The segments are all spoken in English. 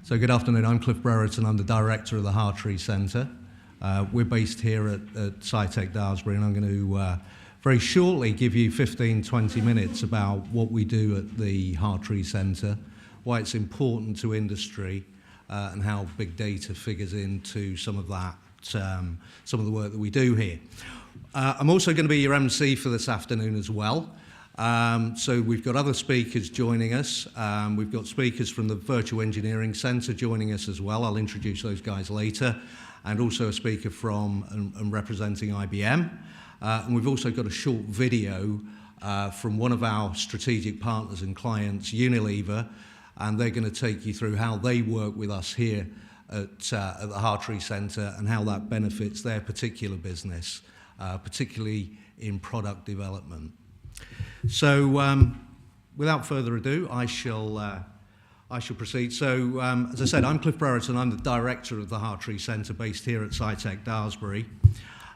So good afternoon, I'm Cliff Brereton, I'm the director of the Hartree Centre. We're based here at SciTech Daresbury, and I'm going to very shortly give you 15-20 minutes about what we do at the Hartree Centre, why it's important to industry, and how big data figures into some of that, some of the work that we do here. I'm also going to be your MC for this afternoon as well. So we've got other speakers joining us. We've got speakers from the Virtual Engineering Centre joining us as well. I'll introduce those guys later. And also a speaker from and representing IBM. And we've also got a short video from one of our strategic partners and clients, Unilever, and they're going to take you through how they work with us here at the Hartree Centre and how that benefits their particular business, particularly in product development. So, without further ado, I shall proceed. So, as I said, I'm Cliff Brereton. I'm the director of the Hartree Centre, based here at SciTech Daresbury.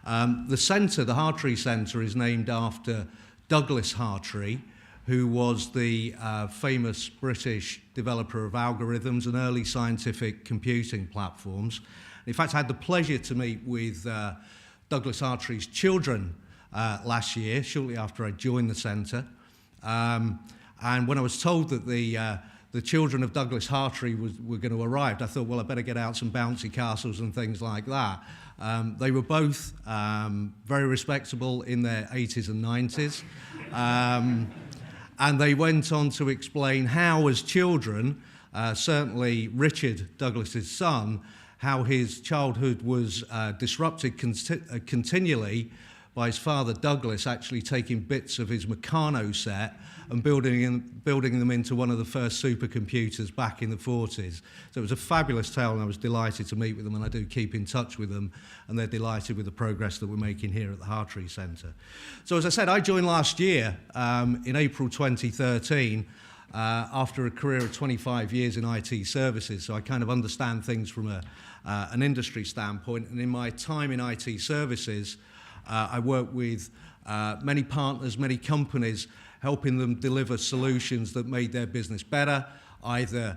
The centre, the Hartree Centre, is named after Douglas Hartree, who was the famous British developer of algorithms and early scientific computing platforms. In fact, I had the pleasure to meet with Douglas Hartree's children last year, shortly after I joined the centre. And when I was told that the children of Douglas Hartree were going to arrive, I thought, well, I better get out some bouncy castles and things like that. They were both very respectable in their 80s and 90s. And they went on to explain how, as children, certainly Richard, Douglas's son, how his childhood was disrupted continually by his father Douglas actually taking bits of his Meccano set and building them into one of the first supercomputers back in the 40s. So it was a fabulous tale, and I was delighted to meet with them, and I do keep in touch with them, and they're delighted with the progress that we're making here at the Hartree Centre. So as I said, I joined last year in April 2013 after a career of 25 years in IT services, so I kind of understand things from an industry standpoint, and in my time in IT services, I work with many partners, many companies, helping them deliver solutions that made their business better, either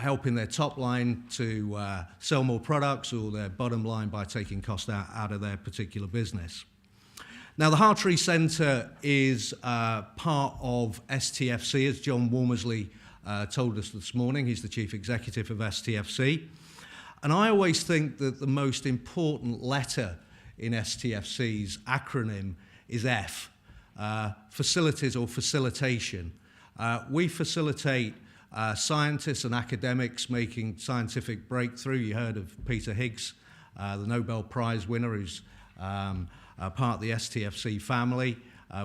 helping their top line to sell more products or their bottom line by taking cost out of their particular business. Now, the Hartree Centre is part of STFC, as John Walmersley told us this morning. He's the Chief Executive of STFC. And I always think that the most important letter in STFC's acronym is F, facilities or facilitation. We facilitate scientists and academics making scientific breakthrough. You heard of Peter Higgs, the Nobel Prize winner, who's part of the STFC family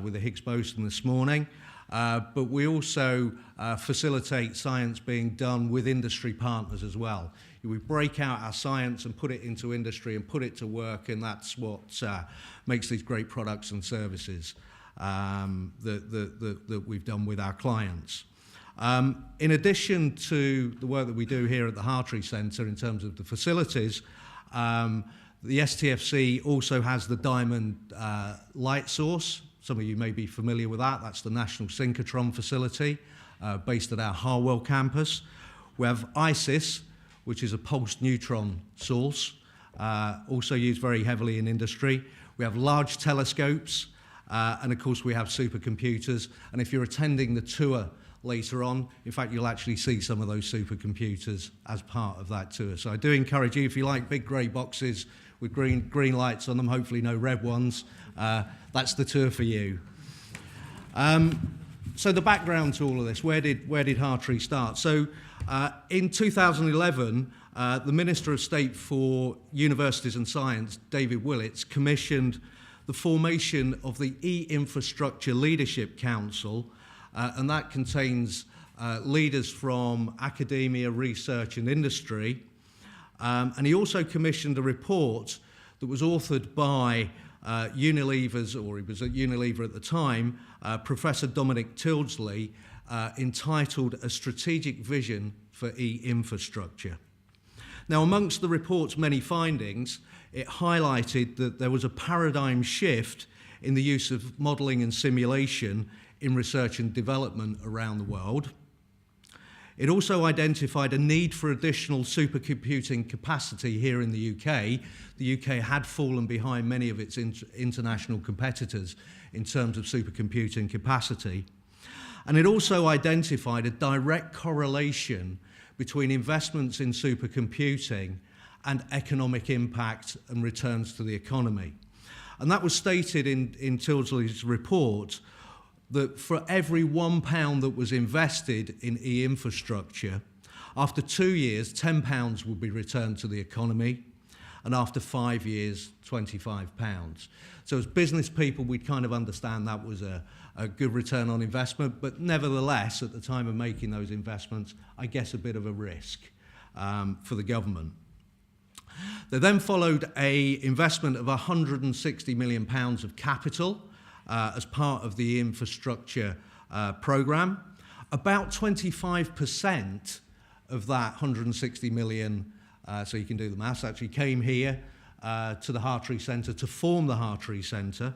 with the Higgs boson this morning. But we also facilitate science being done with industry partners as well. We break out our science and put it into industry and put it to work, and that's what makes these great products and services that we've done with our clients. In addition to the work that we do here at the Hartree Centre in terms of the facilities, the STFC also has the Diamond light source. Some of you may be familiar with that. That's the National Synchrotron facility based at our Harwell campus. We have ISIS, which is a pulsed neutron source, also used very heavily in industry. We have large telescopes, and of course we have supercomputers. And if you're attending the tour later on, in fact, you'll actually see some of those supercomputers as part of that tour. So I do encourage you, if you like big grey boxes with green lights on them, hopefully no red ones, that's the tour for you. So the background to all of this, where did Hartree start? So in 2011, the Minister of State for Universities and Science, David Willetts, commissioned the formation of the E-Infrastructure Leadership Council, and that contains leaders from academia, research and industry. And he also commissioned a report that was authored by Unilever's, or he was at Unilever at the time, Professor Dominic Tildesley, entitled A Strategic Vision for E-Infrastructure. Now, amongst the report's many findings, it highlighted that there was a paradigm shift in the use of modelling and simulation in research and development around the world. It also identified a need for additional supercomputing capacity here in the UK. The UK had fallen behind many of its international competitors in terms of supercomputing capacity. And it also identified a direct correlation between investments in supercomputing and economic impact and returns to the economy. And that was stated in Tildesley's report that for every £1 that was invested in e-infrastructure, after 2 years, £10 would be returned to the economy, and after 5 years, £25. So as business people, we'd kind of understand that was a good return on investment, but nevertheless, at the time of making those investments, I guess a bit of a risk for the government. There then followed an investment of £160 million of capital as part of the infrastructure programme. About 25% of that 160 million, so you can do the maths, actually came here to the Hartree Centre to form the Hartree Centre.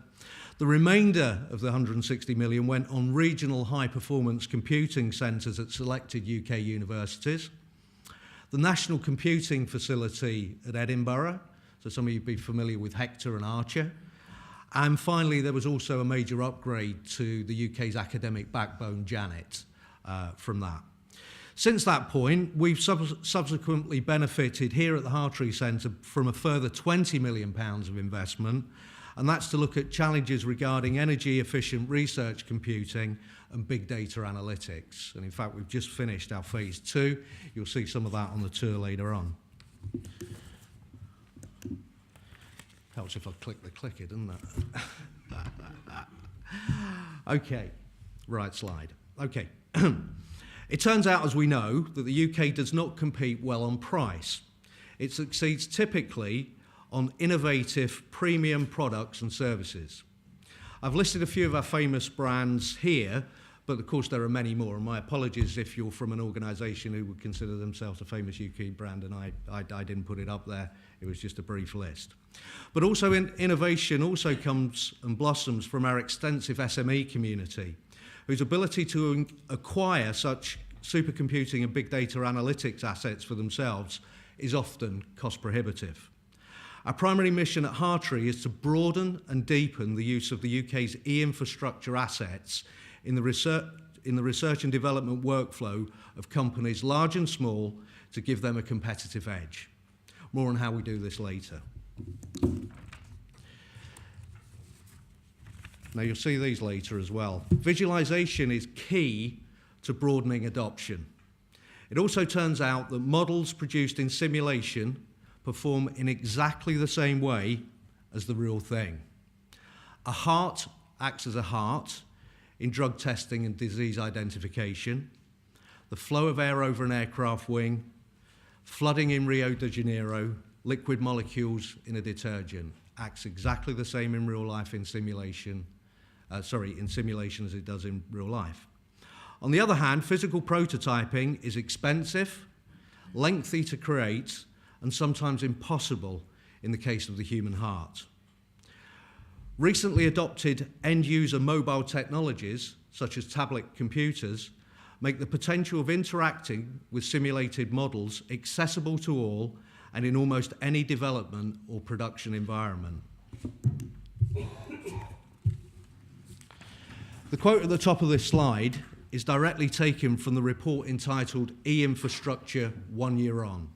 The remainder of the 160 million went on regional high-performance computing centres at selected UK universities. The National Computing Facility at Edinburgh, so some of you will be familiar with Hector and Archer. And finally, there was also a major upgrade to the UK's academic backbone, Janet, from that. Since that point, we've subsequently benefited here at the Hartree Centre from a further £20 million of investment, and that's to look at challenges regarding energy-efficient research computing and big data analytics. And in fact, we've just finished our phase 2. You'll see some of that on the tour later on. Helps if I click the clicker, doesn't it? Okay, right slide. Okay. It turns out, as we know, that the UK does not compete well on price. It succeeds typically on innovative premium products and services. I've listed a few of our famous brands here, but of course there are many more, and my apologies if you're from an organisation who would consider themselves a famous UK brand, and I didn't put it up there. It was just a brief list. But also innovation also comes and blossoms from our extensive SME community, whose ability to acquire such supercomputing and big data analytics assets for themselves is often cost prohibitive. Our primary mission at Hartree is to broaden and deepen the use of the UK's e-infrastructure assets in the research and development workflow of companies large and small to give them a competitive edge. More on how we do this later. Now you'll see these later as well. Visualization is key to broadening adoption. It also turns out that models produced in simulation perform in exactly the same way as the real thing. A heart acts as a heart in drug testing and disease identification. The flow of air over an aircraft wing, flooding in Rio de Janeiro, liquid molecules in a detergent acts exactly the same in real life in simulation, as it does in real life. On the other hand, physical prototyping is expensive, lengthy to create, and sometimes impossible in the case of the human heart. Recently adopted end-user mobile technologies, such as tablet computers, make the potential of interacting with simulated models accessible to all and in almost any development or production environment. The quote at the top of this slide is directly taken from the report entitled E-Infrastructure 1 Year On.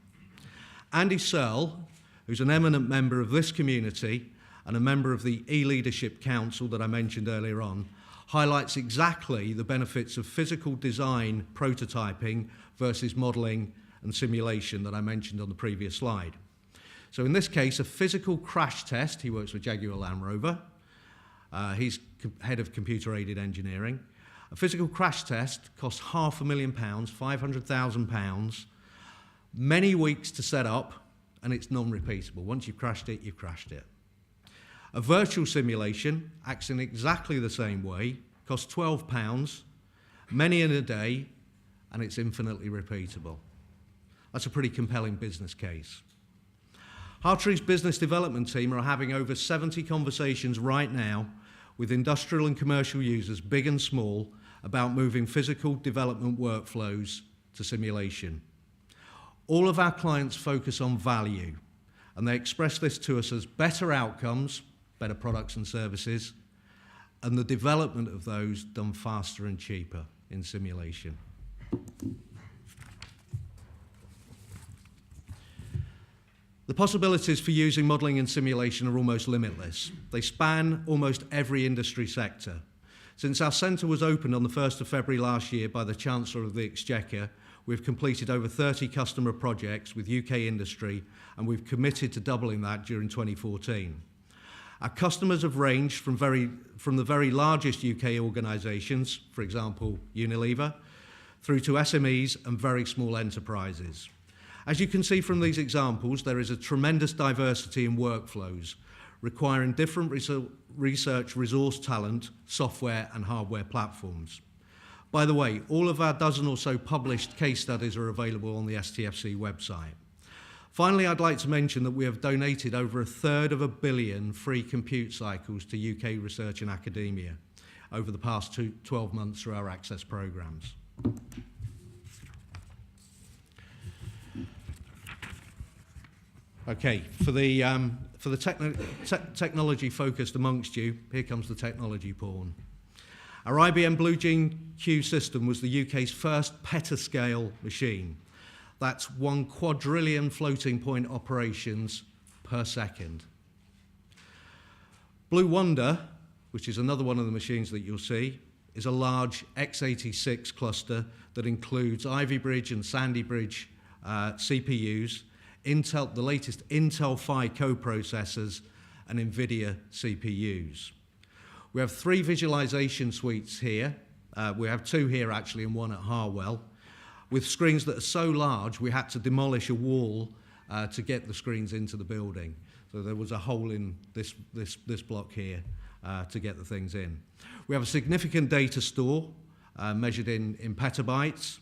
Andy Searle, who's an eminent member of this community and a member of the E-Leadership Council that I mentioned earlier on, highlights exactly the benefits of physical design prototyping versus modelling and simulation that I mentioned on the previous slide. So in this case, a physical crash test, he works for Jaguar Land Rover, he's head of computer-aided engineering. A physical crash test costs £500,000, £500,000, many weeks to set up, and it's non-repeatable. Once you've crashed it, you've crashed it. A virtual simulation acts in exactly the same way, costs £12, many in a day, and it's infinitely repeatable. That's a pretty compelling business case. Hartree's business development team are having over 70 conversations right now with industrial and commercial users, big and small, about moving physical development workflows to simulation. All of our clients focus on value, and they express this to us as better outcomes, better products and services, and the development of those done faster and cheaper in simulation. The possibilities for using modelling and simulation are almost limitless. They span almost every industry sector. Since our centre was opened on the 1st of February last year by the Chancellor of the Exchequer, we've completed over 30 customer projects with UK industry, and we've committed to doubling that during 2014. Our customers have ranged from the very largest UK organisations, for example, Unilever, through to SMEs and very small enterprises. As you can see from these examples, there is a tremendous diversity in workflows, requiring different research resource talent, software and hardware platforms. By the way, all of our dozen or so published case studies are available on the STFC website. Finally, I'd like to mention that we have donated over 1/3 billion free compute cycles to UK research and academia over the past 12 months through our Access programmes. Okay, for the technology focused amongst you, here comes the technology porn. Our IBM Blue Gene Q system was the UK's first petascale machine. That's 1 quadrillion floating point operations per second. Blue Wonder, which is another one of the machines that you'll see, is a large x86 cluster that includes Ivy Bridge and Sandy Bridge CPUs, the latest Intel Phi co-processors, and NVIDIA CPUs. We have 3 visualization suites here. We have 2 here actually and 1 at Harwell, with screens that are so large we had to demolish a wall to get the screens into the building. So there was a hole in this block here to get the things in. We have a significant data store measured in petabytes.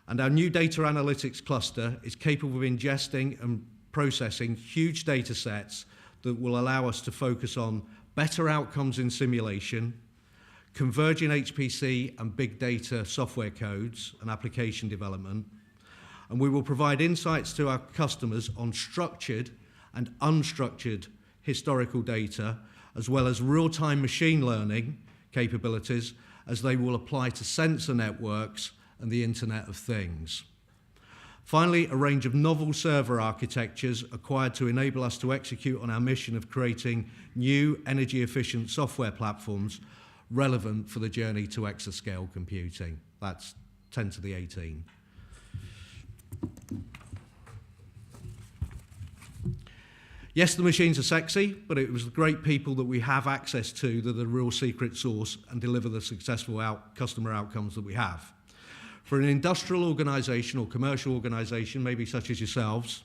And our new data analytics cluster is capable of ingesting and processing huge data sets that will allow us to focus on better outcomes in simulation, converging HPC and big data software codes and application development. And we will provide insights to our customers on structured and unstructured historical data, as well as real-time machine learning capabilities as they will apply to sensor networks and the Internet of Things. Finally, a range of novel server architectures acquired to enable us to execute on our mission of creating new energy-efficient software platforms relevant for the journey to exascale computing. That's 10 to the 18. Yes, the machines are sexy, but it was the great people that we have access to that are the real secret sauce and deliver the successful customer outcomes that we have. For an industrial organisation or commercial organisation, maybe such as yourselves,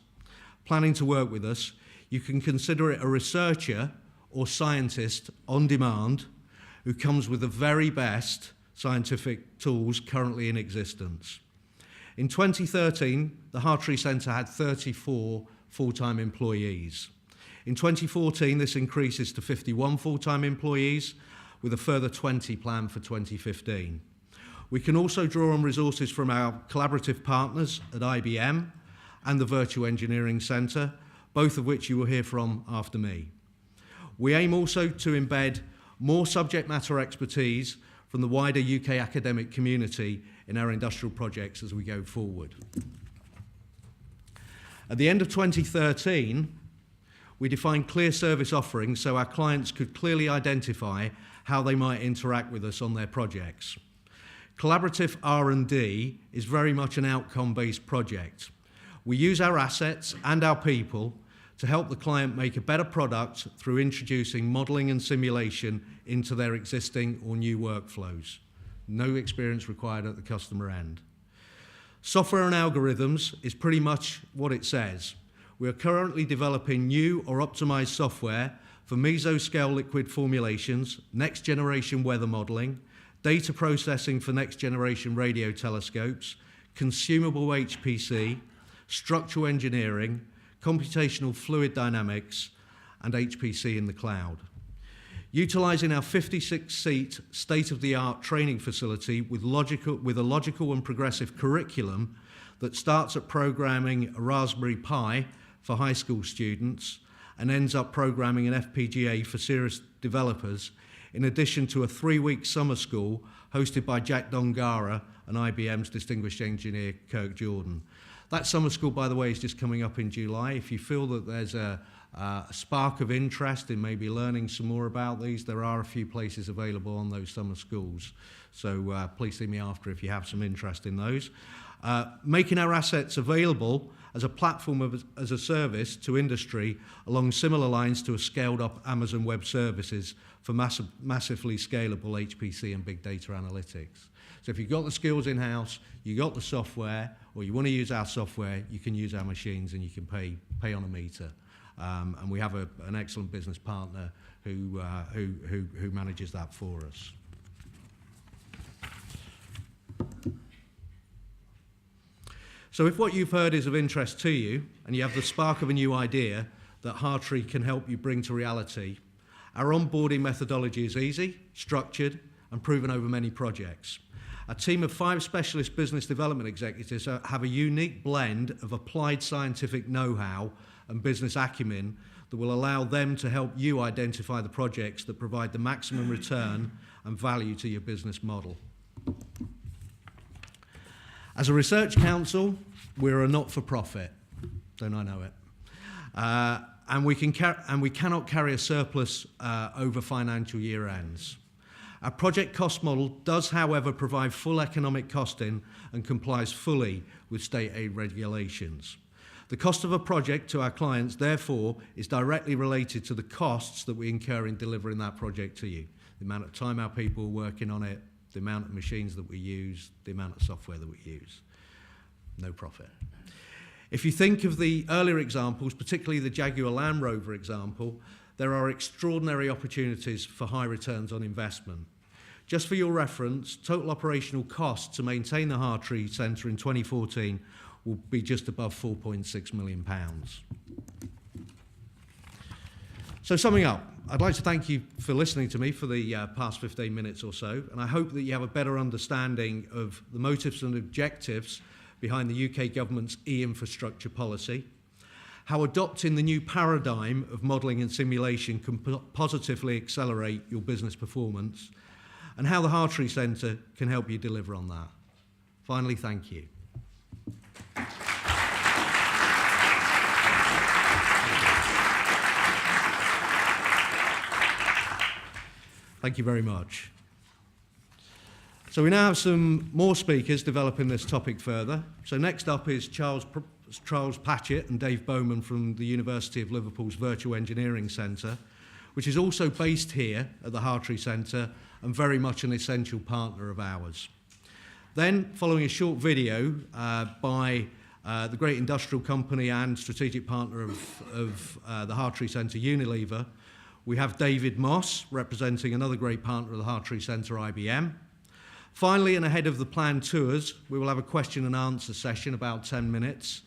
planning to work with us, you can consider it a researcher or scientist on demand who comes with the very best scientific tools currently in existence. In 2013, the Hartree Centre had 34 full-time employees. In 2014, this increases to 51 full-time employees, with a further 20 planned for 2015. We can also draw on resources from our collaborative partners at IBM and the Virtual Engineering Centre, both of which you will hear from after me. We aim also to embed more subject matter expertise from the wider UK academic community in our industrial projects as we go forward. At the end of 2013, we defined clear service offerings so our clients could clearly identify how they might interact with us on their projects. Collaborative R&D is very much an outcome-based project. We use our assets and our people to help the client make a better product through introducing modelling and simulation into their existing or new workflows. No experience required at the customer end. Software and algorithms is pretty much what it says. We are currently developing new or optimized software for mesoscale liquid formulations, next-generation weather modelling, data processing for next-generation radio telescopes, consumable HPC, structural engineering, computational fluid dynamics, and HPC in the cloud. Utilising our 56-seat state-of-the-art training facility with a logical and progressive curriculum that starts at programming a Raspberry Pi for high school students and ends up programming an FPGA for serious developers, in addition to a 3-week summer school hosted by Jack Dongara and IBM's distinguished engineer Kirk Jordan. That summer school, by the way, is just coming up in July. If you feel that there's a spark of interest in maybe learning some more about these, there are a few places available on those summer schools. So please see me after if you have some interest in those. Making our assets available as a platform as a service to industry along similar lines to a scaled up Amazon Web Services for massively scalable HPC and big data analytics. So if you've got the skills in-house, you've got the software, or you want to use our software, you can use our machines and you can pay on a meter. And we have an excellent business partner who manages that for us. So if what you've heard is of interest to you, and you have the spark of a new idea that Hartree can help you bring to reality, our onboarding methodology is easy, structured, and proven over many projects. A team of 5 specialist business development executives have a unique blend of applied scientific know-how and business acumen that will allow them to help you identify the projects that provide the maximum return and value to your business model. As a research council, we're a not-for-profit. Don't I know it? And we cannot carry a surplus over financial year ends. Our project cost model does, however, provide full economic costing and complies fully with state aid regulations. The cost of a project to our clients, therefore, is directly related to the costs that we incur in delivering that project to you. The amount of time our people are working on it, the amount of machines that we use, the amount of software that we use. No profit. If you think of the earlier examples, particularly the Jaguar Land Rover example, there are extraordinary opportunities for high returns on investment. Just for your reference, total operational costs to maintain the Hartree Centre in 2014 will be just above £4.6 million. So summing up, I'd like to thank you for listening to me for the past 15 minutes or so, and I hope that you have a better understanding of the motives and objectives behind the UK government's e-infrastructure policy, how adopting the new paradigm of modelling and simulation can positively accelerate your business performance, and how the Hartree Centre can help you deliver on that. Finally, thank you. Thank you very much. So we now have some more speakers developing this topic further. So next up is Charles Patchett and Dave Bowman from the University of Liverpool's Virtual Engineering Centre, which is also based here at the Hartree Centre and very much an essential partner of ours. Then, following a short video by the great industrial company and strategic partner of the Hartree Centre, Unilever, we have David Moss, representing another great partner of the Hartree Centre, IBM. Finally, and ahead of the planned tours, we will have a question and answer session, about 10 minutes,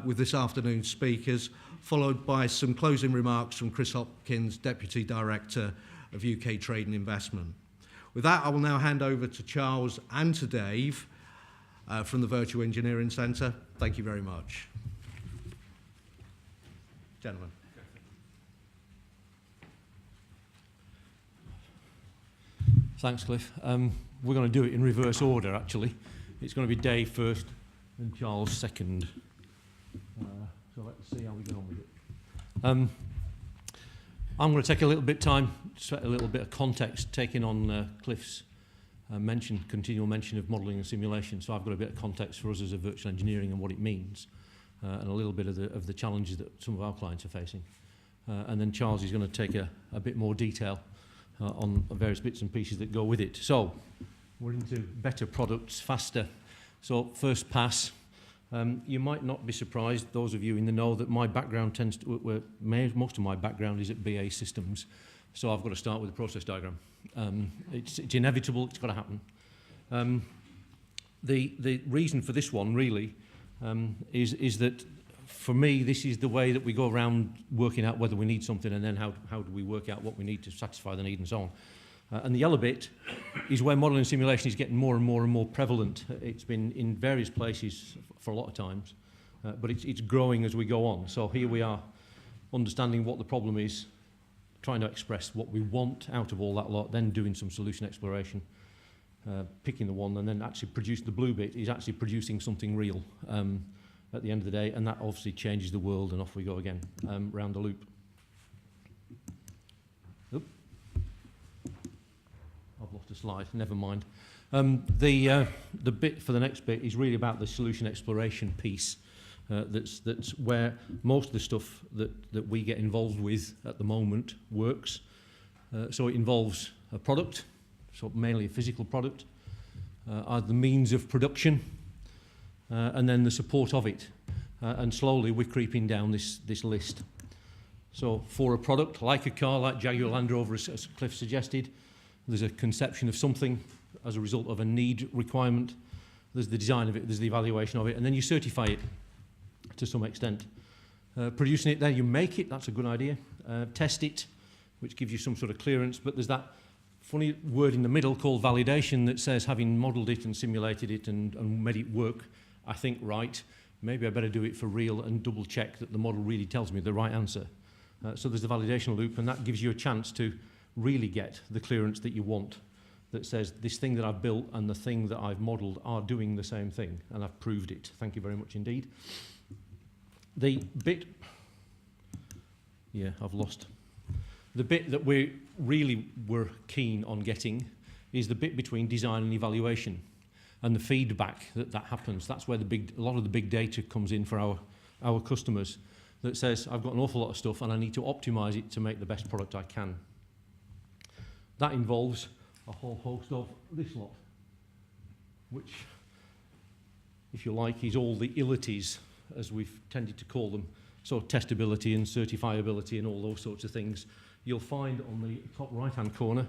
with this afternoon's speakers, followed by some closing remarks from Chris Hopkins, Deputy Director of UK Trade and Investment. With that, I will now hand over to Charles and to Dave from the Virtual Engineering Centre. Thank you very much. Gentlemen. Thanks, Cliff. We're going to do it in reverse order, actually. It's going to be Dave first and Charles second. So let's see how we get on with it. I'm going to take a little bit of time, set a little bit of context, taking on Cliff's continual mention of modelling and simulation. So I've got a bit of context for us as a virtual engineering and what it means, and a little bit of the challenges that some of our clients are facing. And then Charles is going to take a bit more detail on various bits and pieces that go with it. So we're into better products faster. So first pass, you might not be surprised, those of you in the know, that my background most of my background is at BA Systems. So I've got to start with a process diagram. It's inevitable, it's got to happen. The reason for this one really is that for me, this is the way that we go around working out whether we need something, and then how do we work out what we need to satisfy the need and so on. And the yellow bit is where modelling and simulation is getting more and more and more prevalent. It's been in various places for a lot of times, but it's growing as we go on. So here we are, understanding what the problem is, trying to express what we want out of all that lot, then doing some solution exploration, picking the one, and then actually the blue bit is actually producing something real at the end of the day, and that obviously changes the world, and off we go again, round the loop. Oop. I've lost a slide, never mind. The bit for the next bit is really about the solution exploration piece. That's where most of the stuff that we get involved with at the moment works. So it involves a product, so mainly a physical product, are the means of production, and then the support of it. And slowly we're creeping down this list. So for a product, like a car, like Jaguar Land Rover, as Cliff suggested, there's a conception of something as a result of a need requirement. There's the design of it, there's the evaluation of it, and then you certify it to some extent. Producing it, then you make it, that's a good idea. Test it, which gives you some sort of clearance, but there's that funny word in the middle called validation that says, having modelled it and simulated it and made it work, I think right, maybe I better do it for real and double check that the model really tells me the right answer. So there's the validation loop, and that gives you a chance to really get the clearance that you want, that says this thing that I've built and the thing that I've modelled are doing the same thing, and I've proved it. Thank you very much indeed. The bit, I've lost. The bit that we really were keen on getting is the bit between design and evaluation, and the feedback that happens. That's where a lot of the big data comes in for our customers, that says, I've got an awful lot of stuff and I need to optimise it to make the best product I can. That involves a whole host of this lot, which, if you like, is all the illities, as we've tended to call them. So testability and certifiability and all those sorts of things. You'll find on the top right-hand corner,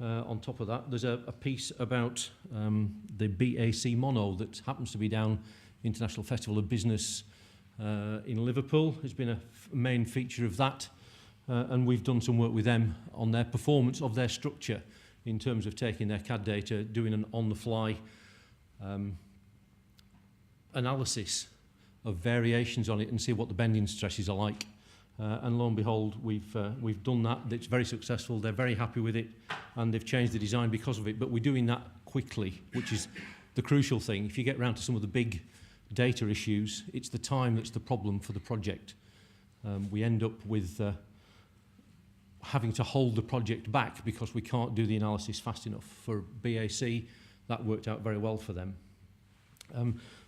on top of that, there's a piece about the BAC Mono that happens to be down International Festival of Business in Liverpool. It's been a main feature of that, and we've done some work with them on their performance of their structure in terms of taking their CAD data, doing an on-the-fly analysis of variations on it and see what the bending stresses are like. And lo and behold, we've done that. It's very successful. They're very happy with it, and they've changed the design because of it. But we're doing that quickly, which is the crucial thing. If you get around to some of the big data issues, it's the time that's the problem for the project. We end up with having to hold the project back because we can't do the analysis fast enough. For BAC, that worked out very well for them.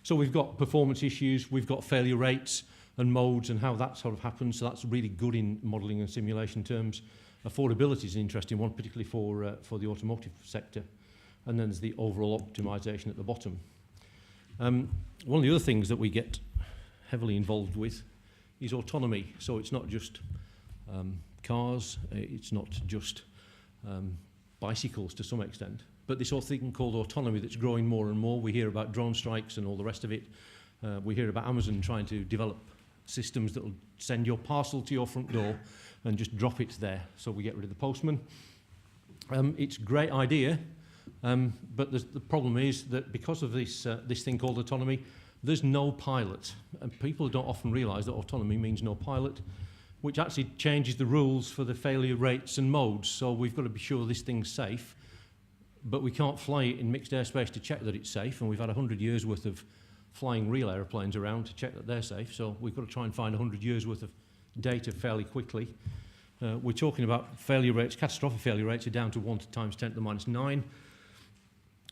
So we've got performance issues, we've got failure rates and modes and how that sort of happens. So that's really good in modelling and simulation terms. Affordability is an interesting one, particularly for the automotive sector. And then there's the overall optimisation at the bottom. One of the other things that we get heavily involved with is autonomy. So it's not just cars, it's not just bicycles to some extent, but this sort of thing called autonomy that's growing more and more. We hear about drone strikes and all the rest of it. We hear about Amazon trying to develop systems that will send your parcel to your front door and just drop it there, so we get rid of the postman. It's a great idea, but the problem is that because of this thing called autonomy, there's no pilot. And people don't often realise that autonomy means no pilot, which actually changes the rules for the failure rates and modes. So we've got to be sure this thing's safe, but we can't fly it in mixed airspace to check that it's safe, and we've had 100 years worth of flying real aeroplanes around to check that they're safe, so we've got to try and find 100 years worth of data fairly quickly. We're talking about failure rates, catastrophic failure rates are down to 1 times 10 to the minus 9,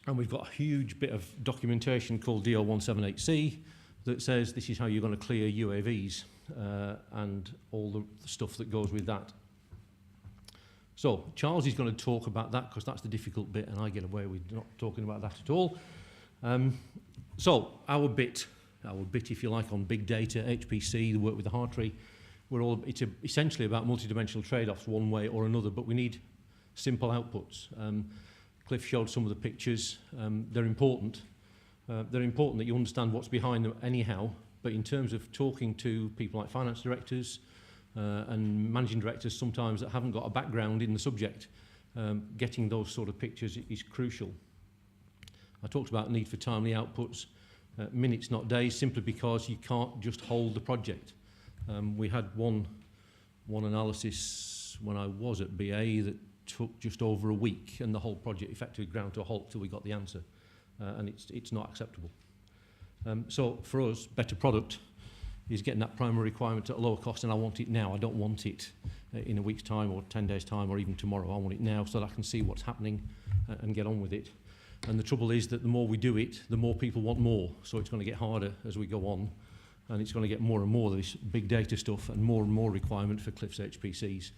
and we've got a huge bit of documentation called DO178C that says this is how you're going to clear UAVs and all the stuff that goes with that. So Charles is going to talk about that because that's the difficult bit, and I get away with not talking about that at all. So our bit, if you like, on big data, HPC, the work with the Hartree, it's essentially about multidimensional trade-offs one way or another, but we need simple outputs. Cliff showed some of the pictures. They're important. They're important that you understand what's behind them anyhow, But in terms of talking to people like finance directors and managing directors sometimes that haven't got a background in the subject, getting those sort of pictures is crucial. I talked about need for timely outputs, minutes not days, simply because you can't just hold the project. We had one analysis when I was at BA that took just over a week, and the whole project effectively ground to a halt till we got the answer, and it's not acceptable. So for us, better product is getting that primary requirement at a lower cost, and I want it now. I don't want it in a week's time or 10 days' time or even tomorrow. I want it now so that I can see what's happening and get on with it. And the trouble is that the more we do it, the more people want more. So it's going to get harder as we go on, and it's going to get more and more of this big data stuff and more requirement for Cliff's HPCs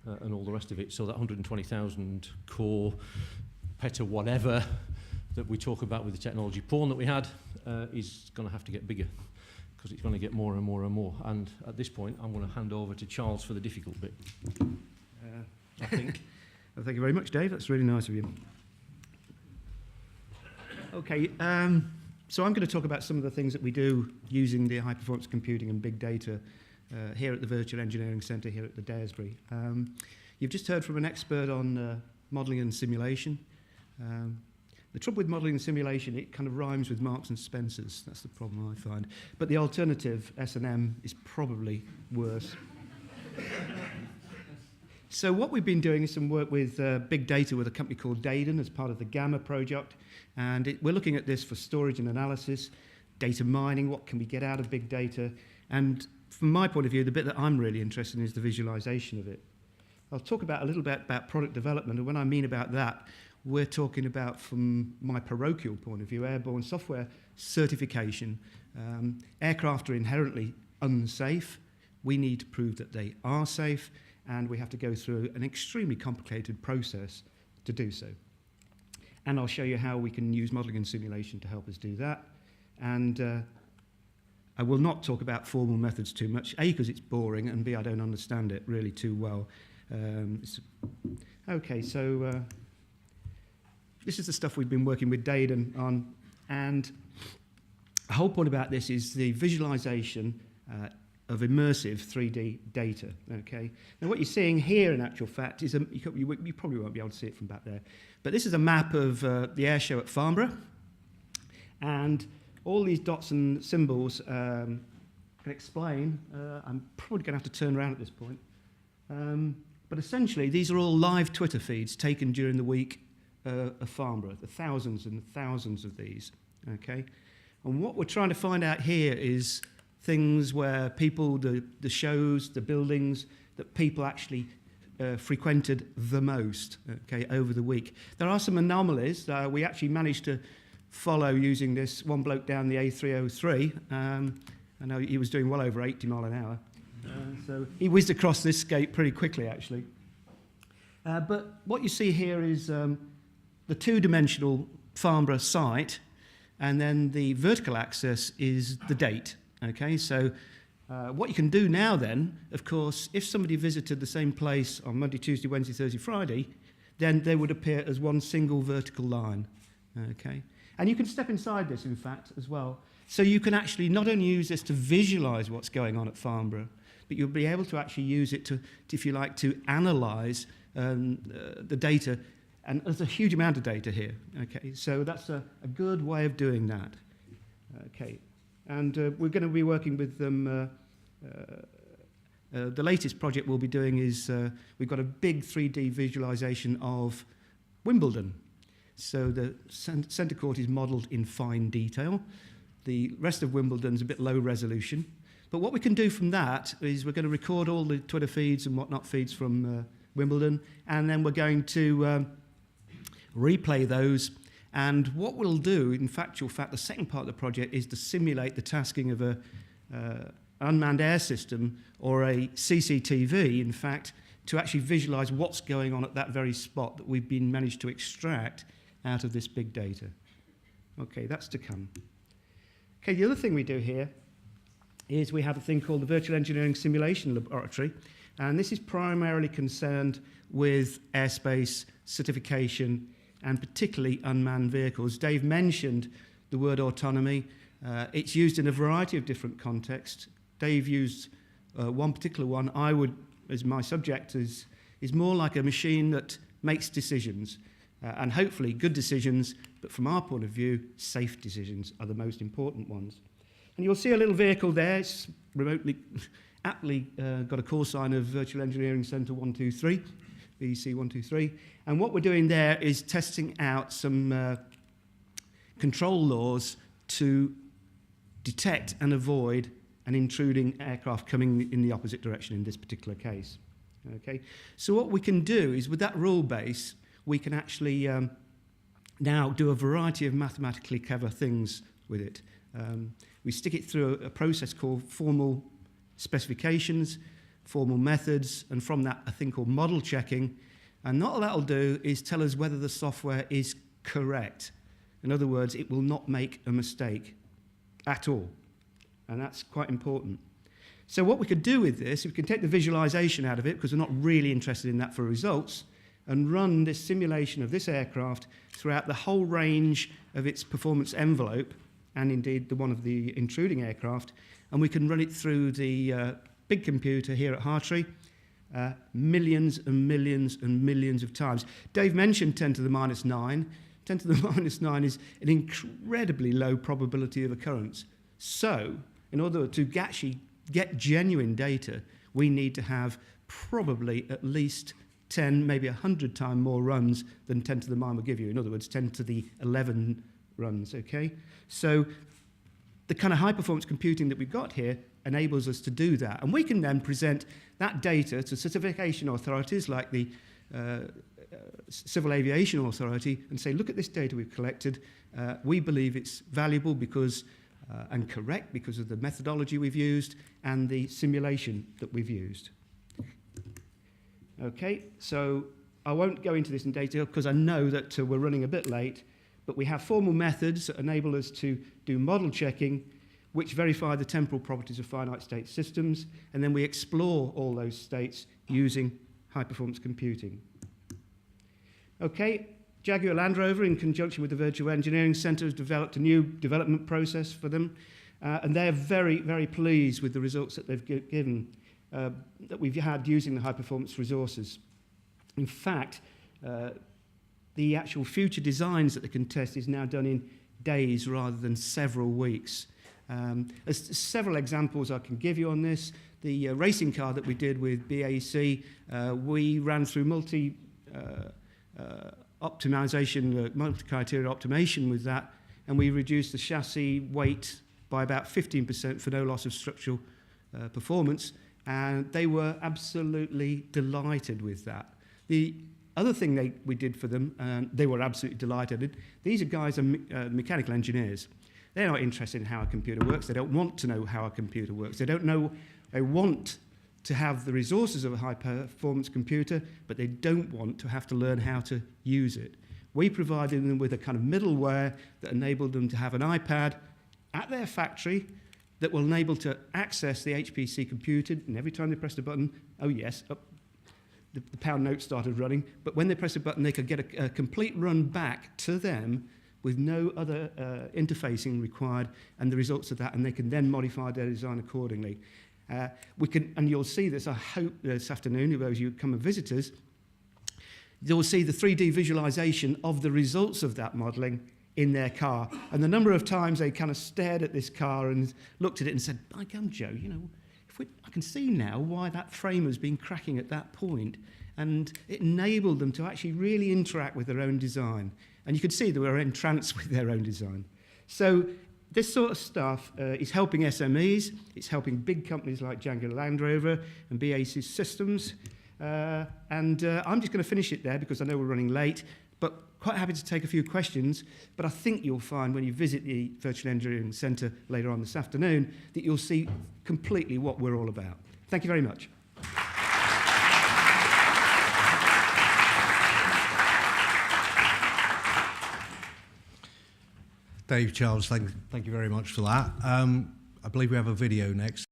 and all the rest of it. So that 120,000 core peta whatever that we talk about with the technology porn that we had is going to have to get bigger, because it's going to get more and more and more. And at this point, I'm going to hand over to Charles for the difficult bit, I think. Well, thank you very much, Dave. That's really nice of you. Okay, so I'm going to talk about some of the things that we do using the high-performance computing and big data here at the Virtual Engineering Centre here at the Daresbury. You've just heard from an expert on modelling and simulation. The trouble with modelling and simulation, it kind of rhymes with Marks and Spencer's. That's the problem I find. But the alternative, S&M, is probably worse. So what we've been doing is some work with big data with a company called Daden as part of the Gamma project. And we're looking at this for storage and analysis, data mining, what can we get out of big data. And from my point of view, the bit that I'm really interested in is the visualization of it. I'll talk about a little bit about product development. And when I mean about that, we're talking about, from my parochial point of view, airborne software certification. Aircraft are inherently unsafe. We need to prove that they are safe, and we have to go through an extremely complicated process to do so. And I'll show you how we can use modelling and simulation to help us do that. And I will not talk about formal methods too much, A, because it's boring, and B, I don't understand it really too well. Okay, so this is the stuff we've been working with Daden on, and the whole point about this is the visualization of immersive 3D data. Okay. Now, what you're seeing here, in actual fact, is you probably won't be able to see it from back there, but this is a map of the air show at Farnborough, and all these dots and symbols can explain. I'm probably going to have to turn around at this point, but essentially, these are all live Twitter feeds taken during the week of Farnborough. The thousands and thousands of these. Okay, and what we're trying to find out here is things where people, the shows, the buildings that people actually frequented the most, okay, over the week. There are some anomalies. We actually managed to follow using this one bloke down the A303. I know he was doing well over 80 mile an hour. So he whizzed across this gate pretty quickly, actually. But what you see here is the two-dimensional Farnborough site, and then the vertical axis is the date. Okay, so what you can do now then, of course, if somebody visited the same place on Monday, Tuesday, Wednesday, Thursday, Friday, then they would appear as one single vertical line. Okay, and you can step inside this, in fact, as well. So you can actually not only use this to visualize what's going on at Farnborough, but you'll be able to actually use it to if you like, to analyze the data. And there's a huge amount of data here. Okay, so that's a good way of doing that. Okay. And we're going to be working with them. The latest project we'll be doing is we've got a big 3D visualization of Wimbledon. So the centre court is modelled in fine detail. The rest of Wimbledon's a bit low resolution. But what we can do from that is we're going to record all the Twitter feeds and whatnot feeds from Wimbledon, and then we're going to replay those. And what we'll do, in factual fact, the second part of the project is to simulate the tasking of a unmanned air system or a CCTV, in fact, to actually visualize what's going on at that very spot that we've been managed to extract out of this big data. Okay, that's to come. Okay, the other thing we do here is we have a thing called the Virtual Engineering Simulation Laboratory, and this is primarily concerned with airspace certification and particularly unmanned vehicles. Dave mentioned the word autonomy. It's used in a variety of different contexts. Dave used one particular one. I would, as my subject, is more like a machine that makes decisions, and hopefully good decisions, but from our point of view, safe decisions are the most important ones. And you'll see a little vehicle there. It's aptly got a call sign of Virtual Engineering Centre 123, VEC 123. And what we're doing there is testing out some control laws to detect and avoid an intruding aircraft coming in the opposite direction in this particular case. Okay, so what we can do is, with that rule base, we can actually now do a variety of mathematically clever things with it. We stick it through a process called formal specifications, formal methods, and from that a thing called model checking. And all that'll do is tell us whether the software is correct. In other words, it will not make a mistake at all. And that's quite important. So what we could do with this, we can take the visualization out of it, because we're not really interested in that for results, and run this simulation of this aircraft throughout the whole range of its performance envelope, and indeed the one of the intruding aircraft, and we can run it through the big computer here at Hartree millions and millions and millions of times. Dave mentioned 10 to the minus 9. 10 to the minus 9 is an incredibly low probability of occurrence. So, in order to actually get genuine data, we need to have probably at least 10, maybe 100 times more runs than 10 to the 9 will give you. In other words, 10 to the 11 runs, okay? So the kind of high-performance computing that we've got here enables us to do that. And we can then present that data to certification authorities like the Civil Aviation Authority and say, look at this data we've collected. We believe it's valuable because and correct because of the methodology we've used and the simulation that we've used. Okay, so I won't go into this in detail because I know that we're running a bit late, but we have formal methods that enable us to do model checking, which verify the temporal properties of finite state systems, and then we explore all those states using high-performance computing. Okay, Jaguar Land Rover, in conjunction with the Virtual Engineering Centre, has developed a new development process for them, and they're very, very pleased with the results that they've given, that we've had using the high-performance resources. In fact, the actual future designs that they can test is now done in days rather than several weeks. There's several examples I can give you on this. The racing car that we did with BAC, we ran through multi-optimization, multi-criteria optimization with that, and we reduced the chassis weight by about 15% for no loss of structural performance, and they were absolutely delighted with that. The other thing we did for them, and they were absolutely delighted, these are guys are mechanical engineers. They're not interested in how a computer works. They don't want to know how a computer works. They don't know, they want to have the resources of a high-performance computer, but they don't want to have to learn how to use it. We provided them with a kind of middleware that enabled them to have an iPad at their factory that will enable to access the HPC computer, and every time they pressed a button, oh yes, up, the pound note started running, but when they pressed a button, they could get a complete run back to them with no other interfacing required, and the results of that, and they can then modify their design accordingly. We can, and you'll see this, I hope, this afternoon, those of you who come and visit us, you'll see the 3D visualization of the results of that modeling in their car. And the number of times they kind of stared at this car and looked at it and said, by gum, Joe, you know, I can see now why that frame has been cracking at that point. And it enabled them to actually really interact with their own design. And you could see they were entranced with their own design. So this sort of stuff is helping SMEs. It's helping big companies like Jaguar Land Rover and BAC Systems. I'm just going to finish it there because I know we're running late. But quite happy to take a few questions. But I think you'll find when you visit the Virtual Engineering Centre later on this afternoon that you'll see completely what we're all about. Thank you very much. Dave, Charles, thank you very much for that. I believe we have a video next.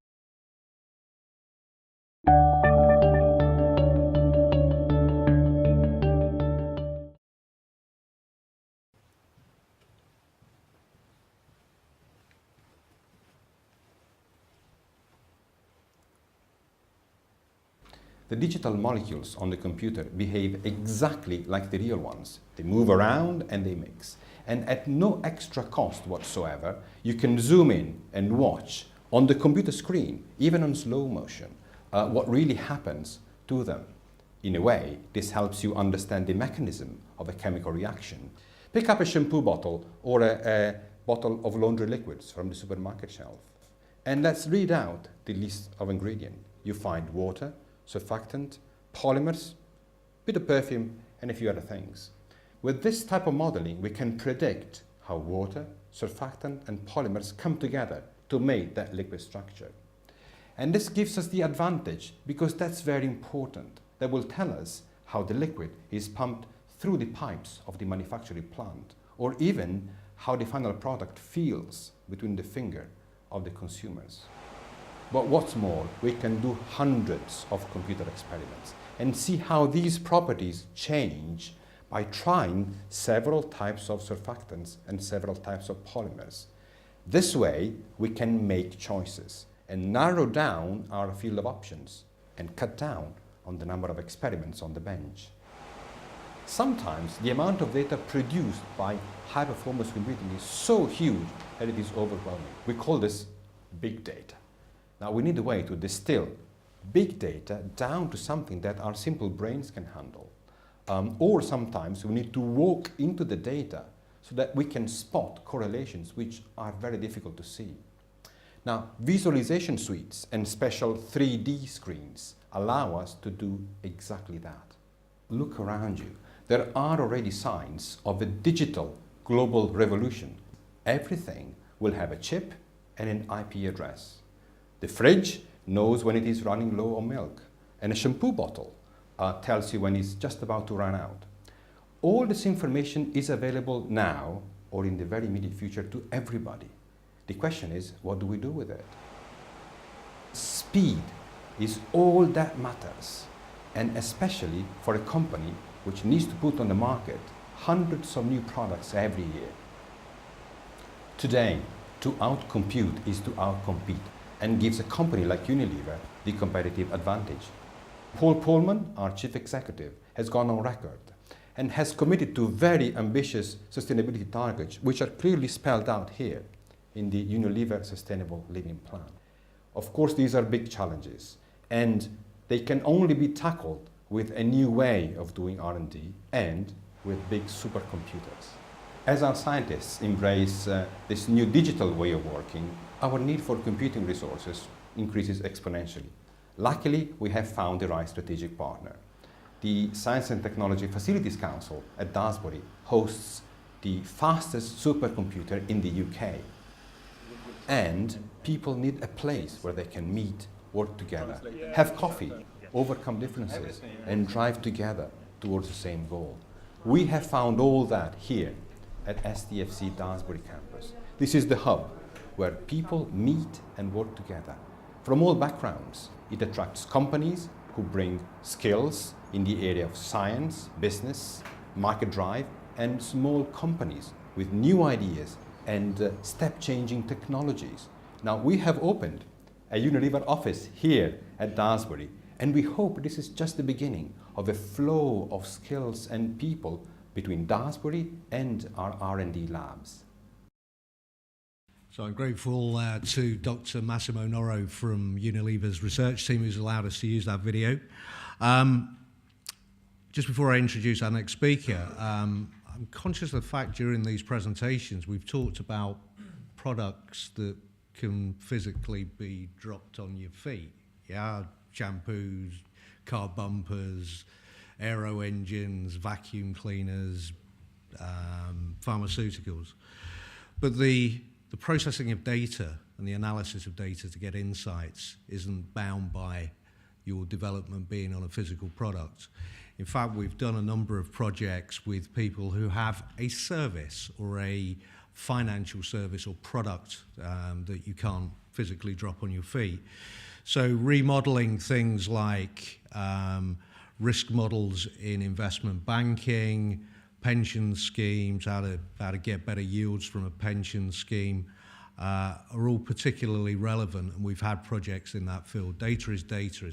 the digital molecules on the computer behave exactly like the real ones. They move around and they mix. And at no extra cost whatsoever, you can zoom in and watch on the computer screen, even on slow motion, what really happens to them. In a way, this helps you understand the mechanism of a chemical reaction. Pick up a shampoo bottle or a bottle of laundry liquids from the supermarket shelf, and let's read out the list of ingredients. You find water, surfactant, polymers, bit of perfume, and a few other things. With this type of modeling, we can predict how water, surfactant, and polymers come together to make that liquid structure. And this gives us the advantage, because that's very important. That will tell us how the liquid is pumped through the pipes of the manufacturing plant, or even how the final product feels between the finger of the consumers. But what's more, we can do hundreds of computer experiments and see how these properties change by trying several types of surfactants and several types of polymers. This way, we can make choices and narrow down our field of options and cut down on the number of experiments on the bench. Sometimes the amount of data produced by high-performance computing is so huge that it is overwhelming. We call this big data. Now we need a way to distill big data down to something that our simple brains can handle. Or sometimes we need to walk into the data so that we can spot correlations which are very difficult to see. Now, visualization suites and special 3D screens allow us to do exactly that. Look around you. There are already signs of a digital global revolution. Everything will have a chip and an IP address. The fridge knows when it is running low on milk, and a shampoo bottle tells you when it's just about to run out. All this information is available now or in the very immediate future to everybody. The question is, what do we do with it? Speed is all that matters, and especially for a company which needs to put on the market hundreds of new products every year. Today, to outcompute is to outcompete, and gives a company like Unilever the competitive advantage. Paul Polman, our chief executive, has gone on record and has committed to very ambitious sustainability targets, which are clearly spelled out here in the Unilever Sustainable Living Plan. Of course, these are big challenges, and they can only be tackled with a new way of doing R&D and with big supercomputers. As our scientists embrace this new digital way of working, our need for computing resources increases exponentially. Luckily, we have found the right strategic partner. The Science and Technology Facilities Council at Daresbury hosts the fastest supercomputer in the UK. And people need a place where they can meet, work together, have coffee, overcome differences, and drive together towards the same goal. We have found all that here at STFC Daresbury campus. This is the hub where people meet and work together from all backgrounds. It attracts companies who bring skills in the area of science, business, market drive, and small companies with new ideas and step-changing technologies. Now, we have opened a Unilever office here at Daresbury, and we hope this is just the beginning of a flow of skills and people between Daresbury and our R&D labs. So I'm grateful to Dr. Massimo Norro from Unilever's research team who's allowed us to use that video. Just before I introduce our next speaker, I'm conscious of the fact during these presentations we've talked about products that can physically be dropped on your feet. Yeah, shampoos, car bumpers, aero engines, vacuum cleaners, pharmaceuticals. But the processing of data and the analysis of data to get insights isn't bound by your development being on a physical product. In fact, we've done a number of projects with people who have a service or a financial service or product that you can't physically drop on your feet. So remodeling things like risk models in investment banking, pension schemes, how to get better yields from a pension scheme, are all particularly relevant, and we've had projects in that field. Data is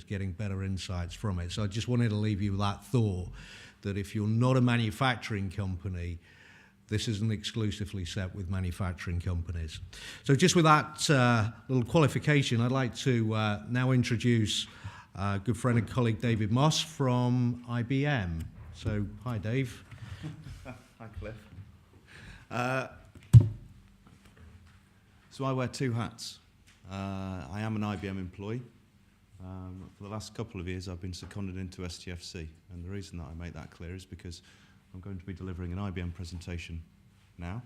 getting better insights from it. So I just wanted to leave you with that thought, that if you're not a manufacturing company, this isn't exclusively set with manufacturing companies. So just with that little qualification, I'd like to now introduce a good friend and colleague, David Moss from IBM. So, hi, Dave. Hi, Cliff. So I wear two hats. I am an IBM employee. For the last couple of years, I've been seconded into STFC, and the reason that I make that clear is because I'm going to be delivering an IBM presentation now,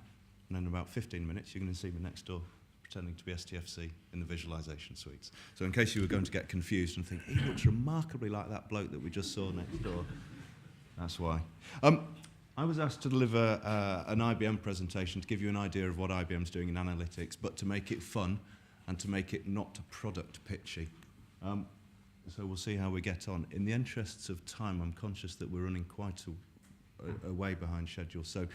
and in about 15 minutes, you're going to see me next door pretending to be STFC in the visualization suites. So in case you were going to get confused and think, he looks remarkably like that bloke that we just saw next door, that's why. I was asked to deliver an IBM presentation to give you an idea of what IBM's doing in analytics, but to make it fun and to make it not product pitchy. So we'll see how we get on. In the interests of time, I'm conscious that we're running quite a way behind schedule. So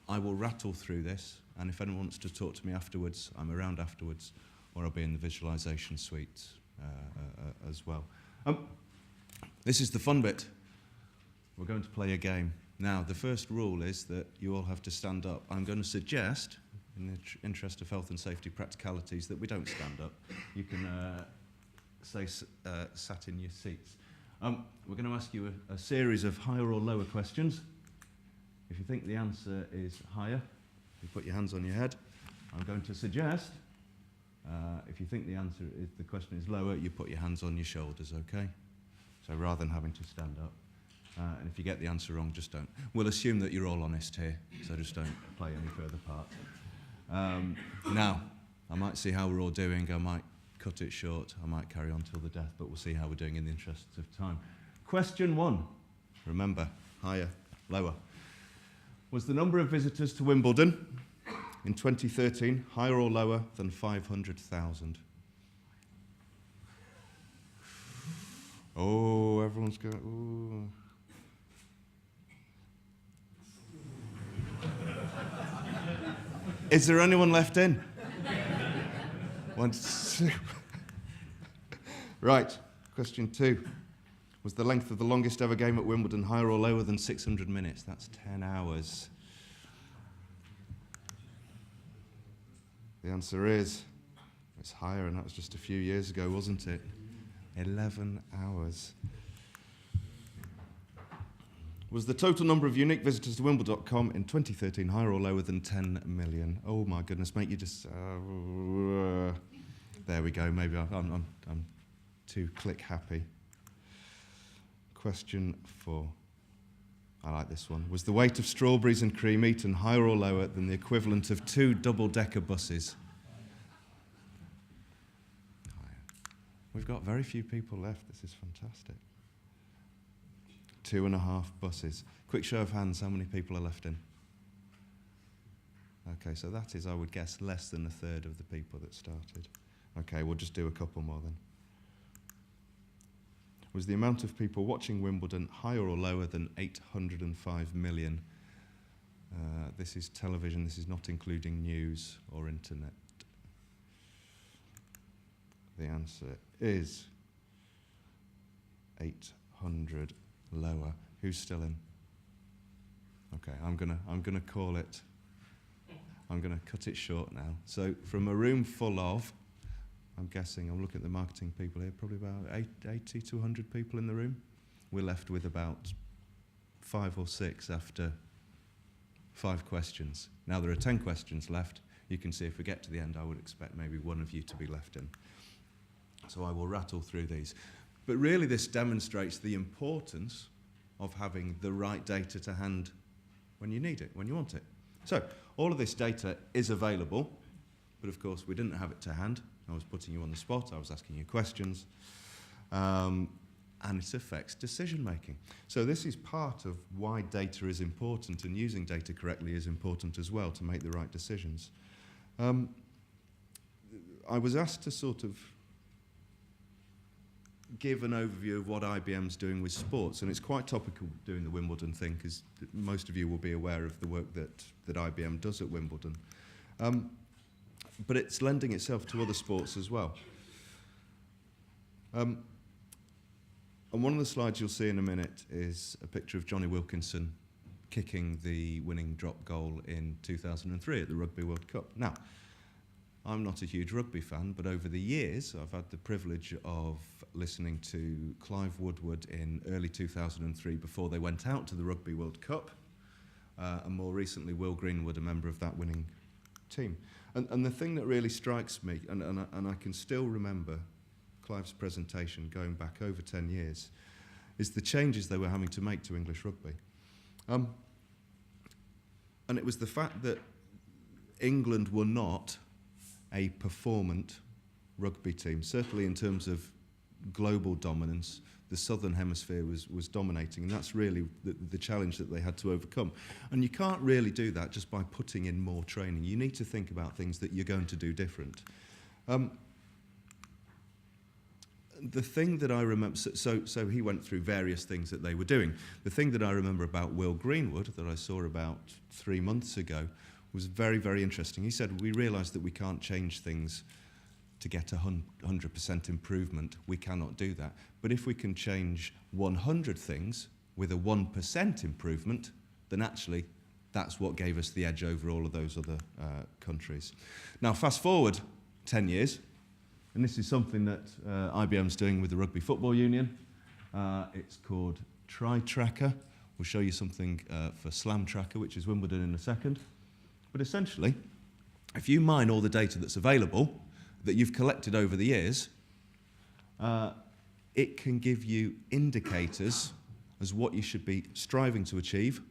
I will rattle through this, and if anyone wants to talk to me afterwards, I'm around afterwards, or I'll be in the visualization suite as well. This is the fun bit. We're going to play a game. Now, the first rule is that you all have to stand up. I'm going to suggest, in the interest of health and safety practicalities, that we don't stand up. You can stay sat in your seats. We're going to ask you a series of higher or lower questions. If you think the answer is higher, you put your hands on your head. I'm going to suggest, if you think the question is lower, you put your hands on your shoulders, okay? So rather than having to stand up. And if you get the answer wrong, just don't. We'll assume that you're all honest here, so just don't play any further part. Now, I might see how we're all doing. I might cut it short. I might carry on till the death, but we'll see how we're doing in the interests of time. Question 1. Remember, higher, lower. Was the number of visitors to Wimbledon in 2013 higher or lower than 500,000? Oh, everyone's going, ooh. Is there anyone left in? 1, 2. Right, question 2. Was the length of the longest ever game at Wimbledon higher or lower than 600 minutes? That's 10 hours. The answer is, it's higher, and that was just a few years ago, wasn't it? 11 hours. Was the total number of unique visitors to Wimbledon.com in 2013 higher or lower than 10 million? Oh my goodness, mate, you just... there we go, maybe I'm too click happy. Question 4. I like this one. Was the weight of strawberries and cream eaten higher or lower than the equivalent of 2 double-decker buses? We've got very few people left. This is fantastic. 2.5 buses. Quick show of hands, how many people are left in? Okay, so that is, I would guess, less than a third of the people that started. Okay, we'll just do a couple more then. Was the amount of people watching Wimbledon higher or lower than 805 million? This is television, this is not including news or internet. The answer is 800 lower. Who's still in? Okay, I'm gonna call it. I'm gonna cut it short now. So from a room full of, I'm guessing, I'm looking at the marketing people here, probably about 80 to 100 people in the room. We're left with about 5 or 6 after 5 questions. Now there are 10 questions left. You can see if we get to the end, I would expect maybe one of you to be left in. So I will rattle through these. But really this demonstrates the importance of having the right data to hand when you need it, when you want it. So all of this data is available, but of course we didn't have it to hand. I was putting you on the spot, I was asking you questions, and it affects decision making. So this is part of why data is important, and using data correctly is important as well to make the right decisions. I was asked to sort of give an overview of what IBM's doing with sports, and it's quite topical doing the Wimbledon thing, because most of you will be aware of the work that IBM does at Wimbledon. but it's lending itself to other sports as well. And one of the slides you'll see in a minute is a picture of Johnny Wilkinson kicking the winning drop goal in 2003 at the Rugby World Cup. Now, I'm not a huge rugby fan, but over the years I've had the privilege of listening to Clive Woodward in early 2003 before they went out to the Rugby World Cup, and more recently Will Greenwood, a member of that winning team. And the thing that really strikes me, and I can still remember Clive's presentation going back over 10 years, is the changes they were having to make to English rugby. And it was the fact that England were not a performant rugby team. Certainly in terms of global dominance, the Southern Hemisphere was dominating, and that's really the challenge that they had to overcome. And you can't really do that just by putting in more training. You need to think about things that you're going to do different. The thing that I remember, so he went through various things that they were doing. The thing that I remember about Will Greenwood that I saw about 3 months ago was very, very interesting. He said, we realised that we can't change things to get 100% improvement. We cannot do that. But if we can change 100 things with a 1% improvement, then actually that's what gave us the edge over all of those other countries. Now, fast forward 10 years, and this is something that IBM's doing with the Rugby Football Union. It's called Try Tracker. We'll show you something for Slam Tracker, which is Wimbledon, in a second. But essentially, if you mine all the data that's available, that you've collected over the years, it can give you indicators as what you should be striving to achieve,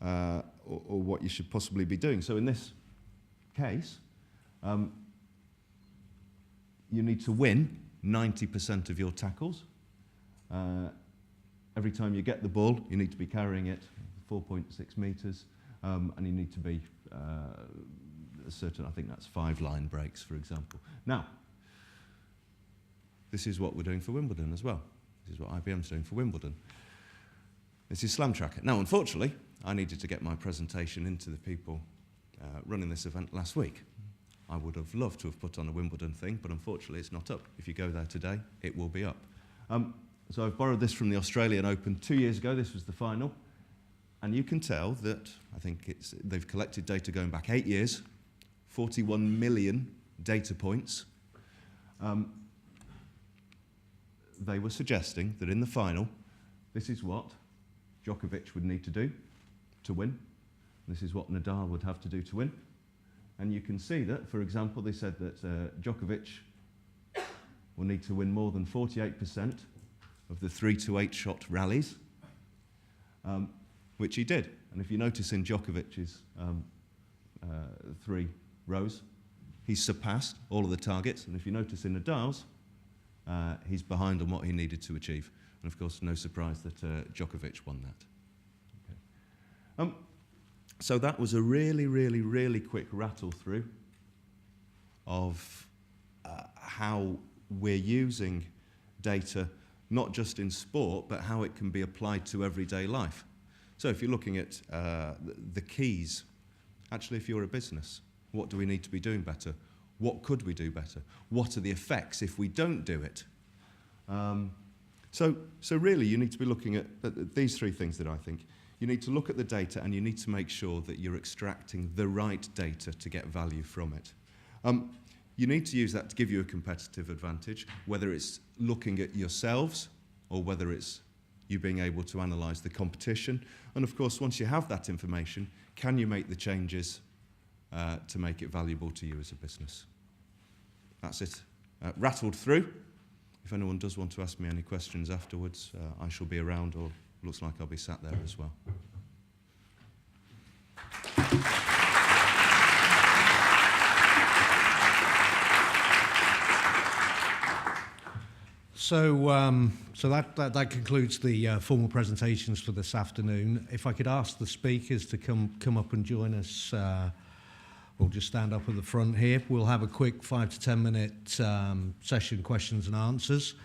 or what you should possibly be doing. So in this case, you need to win 90% of your tackles. Every time you get the ball, you need to be carrying it 4.6 metres, and you need to be certain, I think that's 5 line breaks, for example. Now, this is what we're doing for Wimbledon as well. This is what IBM's doing for Wimbledon. This is Slam Tracker. Now, unfortunately, I needed to get my presentation into the people running this event last week. I would have loved to have put on a Wimbledon thing, but unfortunately it's not up. If you go there today, it will be up. So I've borrowed this from the Australian Open 2 years ago. This was the final. And you can tell that, I think they've collected data going back 8 years, 41 million data points. They were suggesting that in the final, this is what Djokovic would need to do to win. This is what Nadal would have to do to win. And you can see that, for example, they said that Djokovic will need to win more than 48% of the 3-to-8 shot rallies, which he did. And if you notice in Djokovic's 3 rows, he's surpassed all of the targets. And if you notice in Nadal's, he's behind on what he needed to achieve. And of course, no surprise that Djokovic won that. Okay. So that was a really, really, really quick rattle through of how we're using data, not just in sport, but how it can be applied to everyday life. So if you're looking at the keys, actually if you're a business, what do we need to be doing better? What could we do better? What are the effects if we don't do it? So really you need to be looking at these 3 things that I think. You need to look at the data and you need to make sure that you're extracting the right data to get value from it. You need to use that to give you a competitive advantage, whether it's looking at yourselves or whether it's you being able to analyse the competition. And of course, once you have that information, can you make the changes to make it valuable to you as a business? That's it. Rattled through. If anyone does want to ask me any questions afterwards, I shall be around, or looks like I'll be sat there as well. So that concludes the formal presentations for this afternoon. If I could ask the speakers to come up and join us, we'll just stand up at the front here. We'll have a quick 5 to 10 minute session, questions and answers.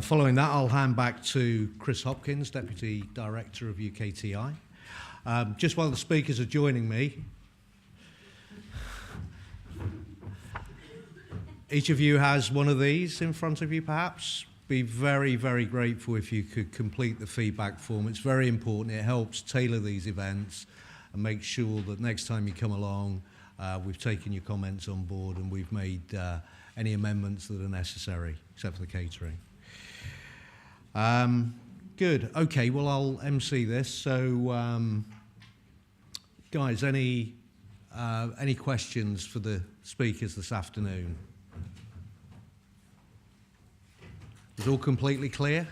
Following that, I'll hand back to Chris Hopkins, Deputy Director of UKTI. Just while the speakers are joining me, Each of you has one of these in front of you, perhaps. Be very, very grateful if you could complete the feedback form. It's very important. It helps tailor these events and make sure that next time you come along, we've taken your comments on board and we've made any amendments that are necessary, except for the catering. Good. Okay, well, I'll MC this. So, guys, any questions for the speakers this afternoon? Is all completely clear?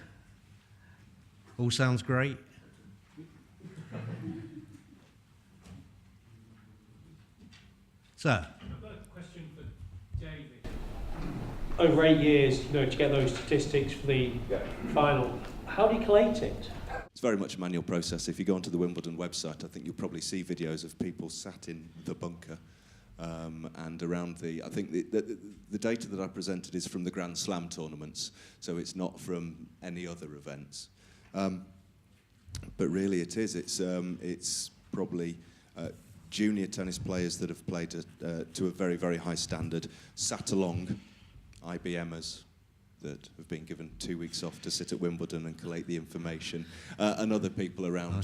All sounds great? Sir? I've got a question for David. Over 8 years, to get those statistics for the final, how do you collate it? It's very much a manual process. If you go onto the Wimbledon website, I think you'll probably see videos of people sat in the bunker and around the... I think the data that I presented is from the Grand Slam tournaments, so it's not from any other events. But really it is. It's probably junior tennis players that have played to a very, very high standard, sat along IBMers that have been given 2 weeks off to sit at Wimbledon and collate the information, and other people around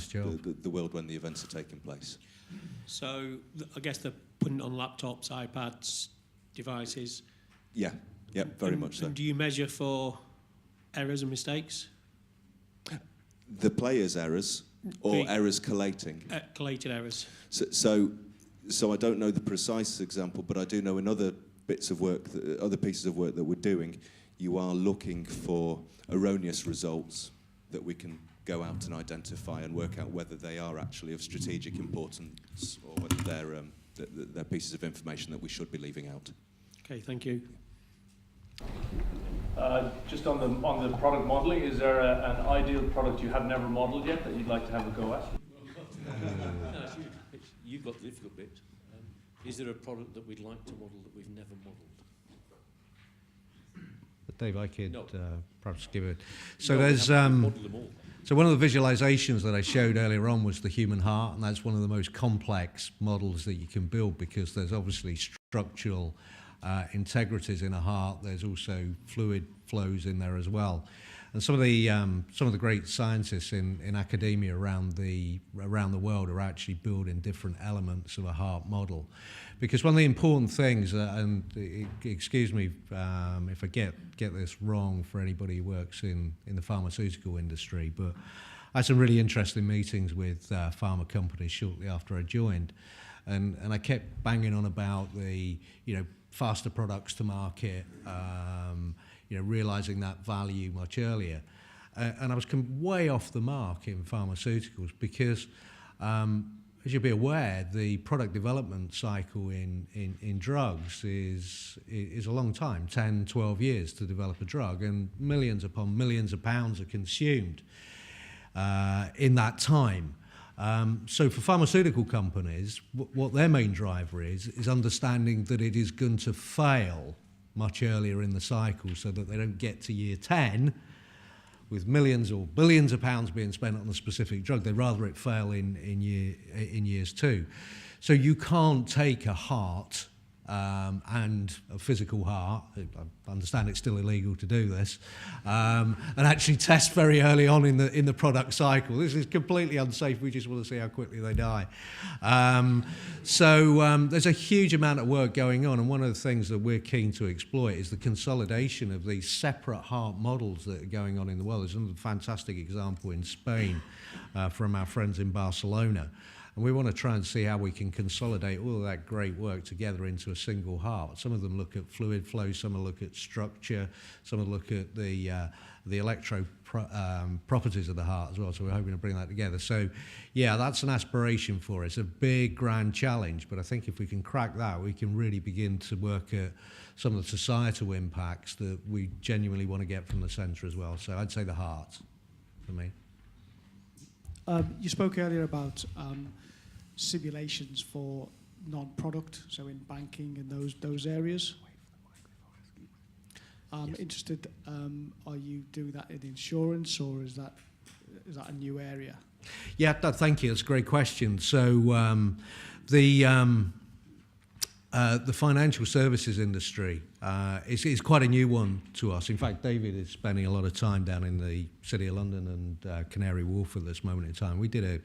the world when the events are taking place. So I guess they're putting it on laptops, iPads, devices. Yeah, very much so. And do you measure for errors and mistakes? The players' errors or errors collating? Collated errors. So I don't know the precise example, but I do know in other bits of work, other pieces of work that we're doing, you are looking for erroneous results that we can go out and identify and work out whether they are actually of strategic importance or whether they're pieces of information that we should be leaving out. Okay, thank you. Just on the product modelling, is there an ideal product you have never modelled yet that you'd like to have a go at? You've got the difficult bit. Is there a product that we'd like to model that we've never modelled? Dave, I could perhaps give it. So there's model them all. so one of the visualizations that I showed earlier on was the human heart, and that's one of the most complex models that you can build because there's obviously structural integrities in a heart. There's also fluid flows in there as well. And some of the great scientists in academia around the world are actually building different elements of a heart model, because one of the important things, and excuse me if I get this wrong for anybody who works in the pharmaceutical industry, but I had some really interesting meetings with pharma companies shortly after I joined, and I kept banging on about the faster products to market. Realising that value much earlier. And I was way off the mark in pharmaceuticals because, as you'll be aware, the product development cycle in drugs is a long time, 10, 12 years to develop a drug, and millions upon millions of pounds are consumed in that time. So for pharmaceutical companies, what their main driver is understanding that it is going to fail much earlier in the cycle so that they don't get to year 10 with millions or billions of pounds being spent on a specific drug. They'd rather it fail in years 2. So you can't take a heart and a physical heart, I understand it's still illegal to do this, and actually test very early on in the product cycle. This is completely unsafe. We just want to see how quickly they die. So there's a huge amount of work going on, and one of the things that we're keen to exploit is the consolidation of these separate heart models that are going on in the world. There's another fantastic example in Spain from our friends in Barcelona. And we want to try and see how we can consolidate all of that great work together into a single heart. Some of them look at fluid flow, some will look at structure, some will look at the electro properties of the heart as well. So we're hoping to bring that together. So, yeah, that's an aspiration for us. It's a big, grand challenge. But I think if we can crack that, we can really begin to work at some of the societal impacts that we genuinely want to get from the centre as well. So I'd say the heart for me. You spoke earlier about simulations for non-product, so in banking and those areas. I'm interested, are you doing that in insurance, or is that a new area? Yeah, thank you. That's a great question. So The financial services industry is quite a new one to us. In fact, David is spending a lot of time down in the City of London and Canary Wharf at this moment in time. We did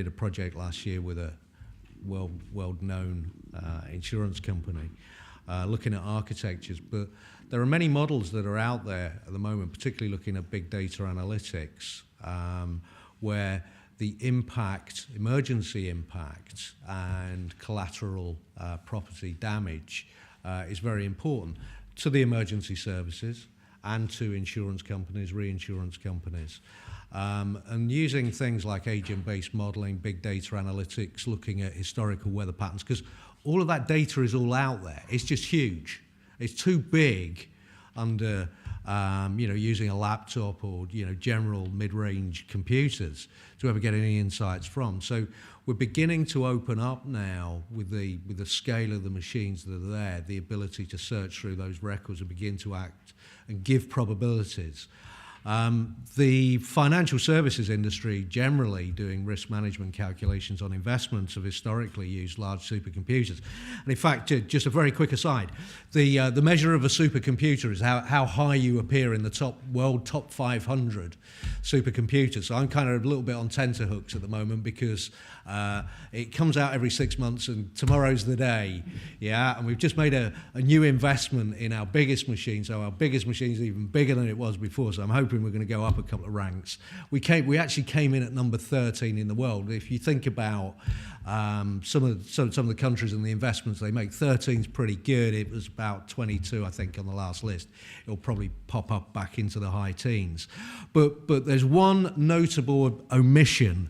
a project last year with a well-known insurance company looking at architectures, but there are many models that are out there at the moment, particularly looking at big data analytics, where the impact, emergency impact, and collateral property damage is very important to the emergency services and to insurance companies, reinsurance companies. And using things like agent-based modelling, big data analytics, looking at historical weather patterns, because all of that data is all out there. It's just huge. It's too big under using a laptop or general mid-range computers to ever get any insights from. So we're beginning to open up now with the scale of the machines that are there, the ability to search through those records and begin to act and give probabilities. The financial services industry, generally doing risk management calculations on investments, have historically used large supercomputers. And in fact, just a very quick aside, the measure of a supercomputer is how high you appear in the top 500 supercomputers. So I'm kind of a little bit on tenterhooks at the moment because it comes out every 6 months and tomorrow's the day. Yeah, and we've just made a new investment in our biggest machine. So our biggest machine is even bigger than it was before. So I'm hoping we're going to go up a couple of ranks. We actually came in at number 13 in the world. If you think about some of the countries and the investments they make, 13's pretty good. It was about 22, I think, on the last list. It'll probably pop up back into the high teens. But there's one notable omission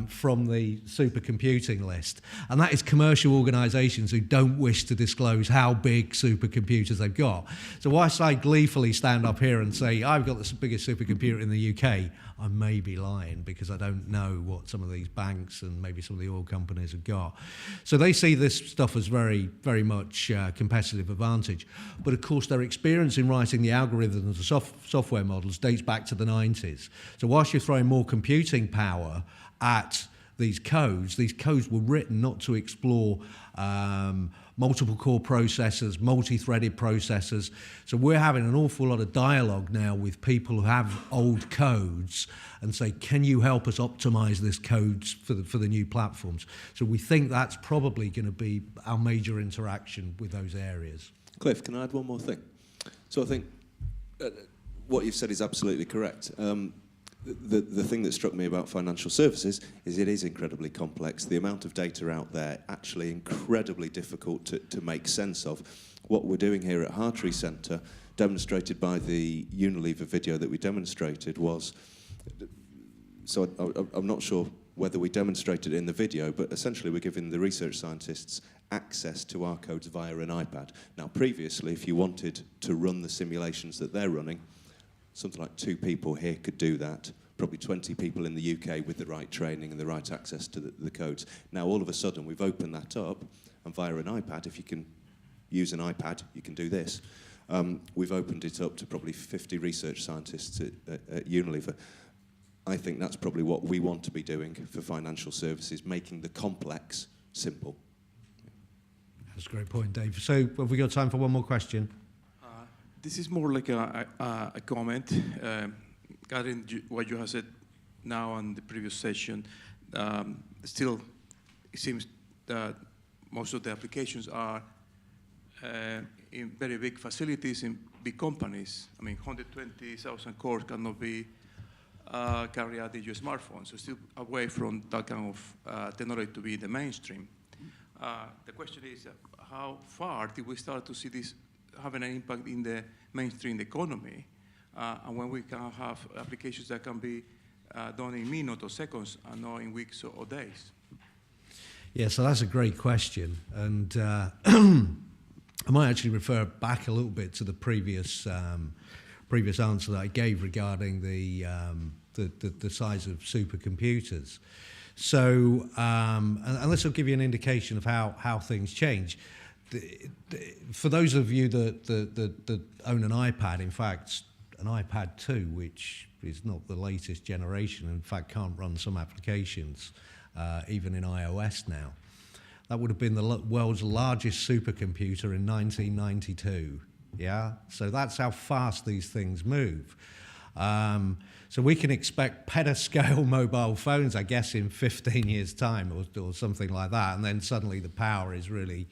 from the supercomputing list, and that is commercial organisations who don't wish to disclose how big supercomputers they've got. So whilst I gleefully stand up here and say I've got the biggest supercomputer in the UK, I may be lying because I don't know what some of these banks and maybe some of the oil companies have got. So they see this stuff as very, very much competitive advantage. But of course their experience in writing the algorithms and software models dates back to the 90s. So whilst you're throwing more computing power at these codes were written not to explore multiple core processors, multi-threaded processors. So we're having an awful lot of dialogue now with people who have old codes and say, can you help us optimize this code for the new platforms? So we think that's probably going to be our major interaction with those areas. Cliff, can I add one more thing? So I think what you've said is absolutely correct. The thing that struck me about financial services is it is incredibly complex. The amount of data out there actually incredibly difficult to make sense of. What we're doing here at Hartree Centre, demonstrated by the Unilever video that we demonstrated, was, so I'm not sure whether we demonstrated it in the video, but essentially we're giving the research scientists access to our codes via an iPad. Now previously, if you wanted to run the simulations that they're running, something like 2 people here could do that, probably 20 people in the UK with the right training and the right access to the codes. Now, all of a sudden, we've opened that up, and via an iPad, if you can use an iPad, you can do this. We've opened it up to probably 50 research scientists at Unilever. I think that's probably what we want to be doing for financial services, making the complex simple. That's a great point, Dave. So have we got time for one more question? This is more like a comment, regarding what you have said now on the previous session. Still, it seems that most of the applications are in very big facilities in big companies. I mean, 120,000 cores cannot be carried out in your smartphone, so still away from that kind of technology to be the mainstream. The question is, how far did we start to see this having an impact in the mainstream economy, and when we can have applications that can be done in minutes or seconds and not in weeks or days? Yeah, so that's a great question, and I might actually refer back a little bit to the previous answer that I gave regarding the size of supercomputers. So, and this will give you an indication of how things change. For those of you that own an iPad, in fact, an iPad 2, which is not the latest generation, in fact can't run some applications, even in iOS now, that would have been the world's largest supercomputer in 1992. Yeah, so that's how fast these things move. So we can expect petascale mobile phones, I guess, in 15 years' time or something like that, and then suddenly the power is really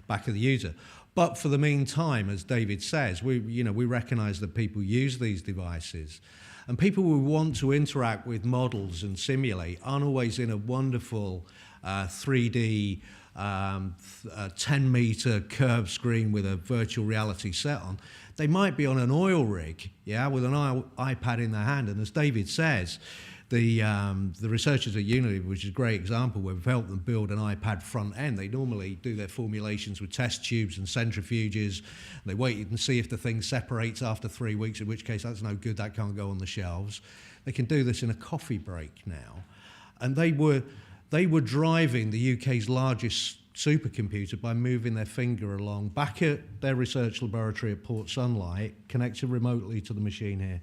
back of the user. But for the meantime, as David says, we recognise that people use these devices, and people who want to interact with models and simulate aren't always in a wonderful 3D 10-metre curved screen with a virtual reality set on. They might be on an oil rig, yeah, with an iPad in their hand. And as David says, the researchers at Unity, which is a great example, where we've helped them build an iPad front end. They normally do their formulations with test tubes and centrifuges. They wait and see if the thing separates after 3 weeks, in which case that's no good, that can't go on the shelves. They can do this in a coffee break now. And they were driving the UK's largest supercomputer by moving their finger along back at their research laboratory at Port Sunlight, connected remotely to the machine here,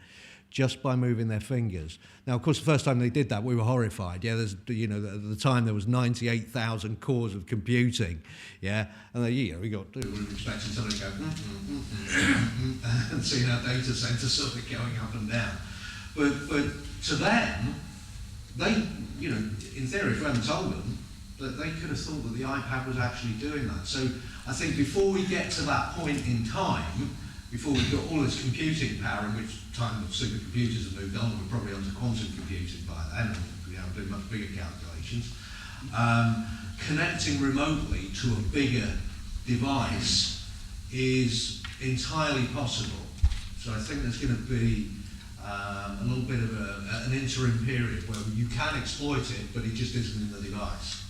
just by moving their fingers. Now, of course, the first time they did that, we were horrified. Yeah, at the time there was 98,000 cores of computing. Yeah, and we were expecting someone to go and seeing our data center sort of going up and down. But to them, they, in theory, if we hadn't told them, that they could have thought that the iPad was actually doing that. So I think before we get to that point in time, before we've got all this computing power, in which time the supercomputers have moved on, we're probably onto quantum computing by then, and do much bigger calculations. Connecting remotely to a bigger device is entirely possible. So I think there's going to be a little bit of an interim period where you can exploit it, but it just isn't in the device.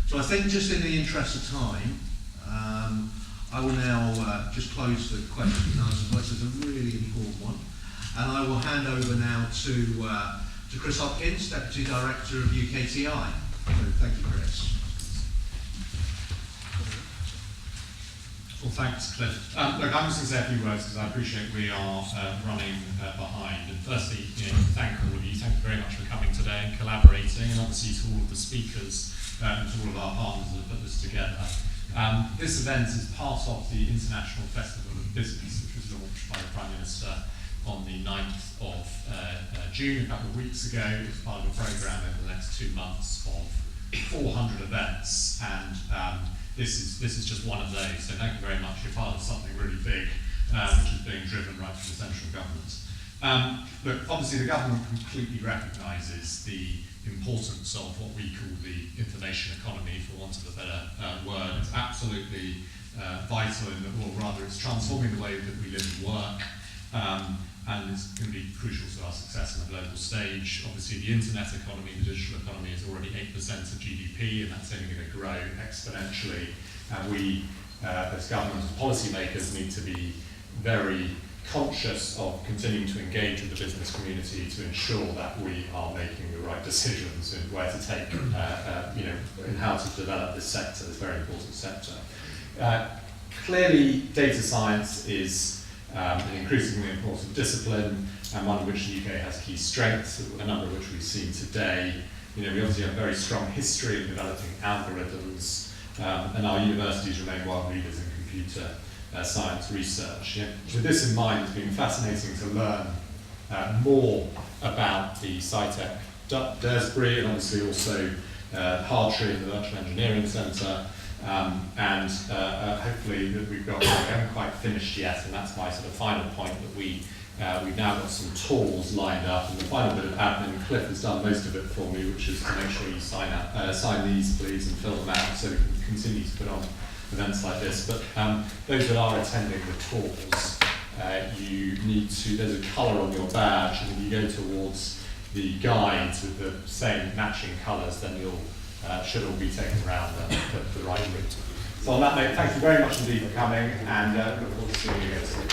So I think just in the interest of time, I will now just close the question and answer voice. It's a really important one. And I will hand over now to Chris Hopkins, Deputy Director of UKTI. So thank you, Chris. Well, thanks, Cliff. Look, I'm just going to say a few words because I appreciate we are running behind. And firstly, thank all of you. Thank you very much for coming today and collaborating, and obviously to all of the speakers and to all of our partners that have put this together. This event is part of the International Festival of Business, which was launched by the Prime Minister on the 9th of June, a couple of weeks ago. It's part of a programme over the next 2 months of 400 events, and this is just one of those. So thank you very much. You're part of something really big, which is being driven right from the central government. Look, obviously the government completely recognises the importance of what we call the information economy, for want of a better word. It's absolutely vital, or rather it's transforming the way that we live and work, and it's going to be crucial to our success on the global stage. Obviously the internet economy, the digital economy is already 8% of GDP, and that's only going to grow exponentially. And we, as government and policymakers, need to be very conscious of continuing to engage with the business community to ensure that we are making the right decisions in where to take, in how to develop this sector, this very important sector. Clearly, data science is an increasingly important discipline, and one of which the UK has key strengths, a number of which we've seen today. We obviously have a very strong history of developing algorithms, and our universities remain world leaders in computer science research. With this in mind, it's been fascinating to learn more about the SciTech Daresbury, and obviously also Hartree and the Virtual Engineering Centre, and hopefully that we haven't quite finished yet, and that's my sort of final point, that we've now got some tools lined up, and the final bit of admin, Cliff has done most of it for me, which is to make sure you sign these please and fill them out so we can continue to put on events like this. But those that are attending the talks, you need to, there's a colour on your badge, and if you go towards the guides with the same matching colours, then you'll should all be taken around the right route. So on that note, thank you very much indeed for coming, and look forward to seeing you again soon.